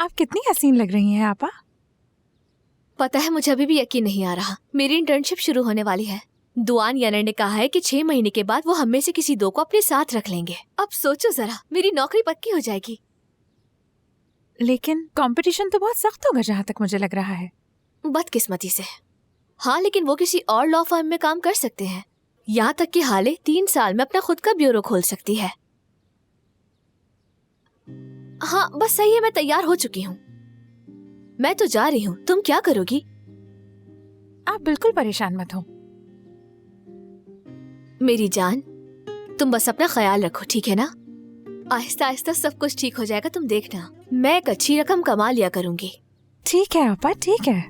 आप कितनी हसीन लग रही हैं आपा। पता है, मुझे अभी भी यकीन नहीं आ रहा। मेरी इंटर्नशिप शुरू होने वाली है। दुआन यानर ने कहा है कि 6 महीने के बाद वो हम में से किसी 2 को अपने साथ रख लेंगे। अब सोचो जरा, मेरी नौकरी पक्की हो जाएगी। लेकिन कंपटीशन तो बहुत सख्त होगा जहाँ तक मुझे लग रहा है। बदकिस्मती से हाँ, लेकिन वो किसी और लॉ फर्म में काम कर सकते हैं। यहाँ तक कि हाले 3 साल में अपना खुद का ब्यूरो खोल सकती है। हाँ बस सही है, मैं तैयार हो चुकी हूँ। मैं तो जा रही हूँ, तुम क्या करोगी? आप बिल्कुल परेशान मत हो। मेरी जान, तुम बस अपना ख्याल रखो, ठीक है ना? आहिस्ता आहिस्ता सब कुछ ठीक हो जाएगा, तुम देखना। मैं एक अच्छी रकम कमा लिया करूंगी। ठीक है आपा, ठीक है।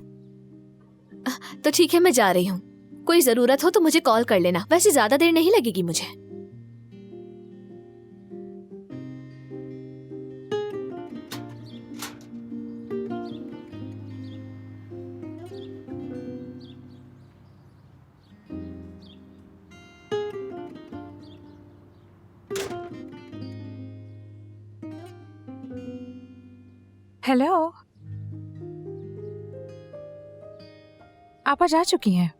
तो ठीक है, मैं जा रही हूँ। कोई जरूरत हो तो मुझे कॉल कर लेना। वैसे ज्यादा देर नहीं लगेगी मुझे। हेलो, आपा जा चुकी हैं?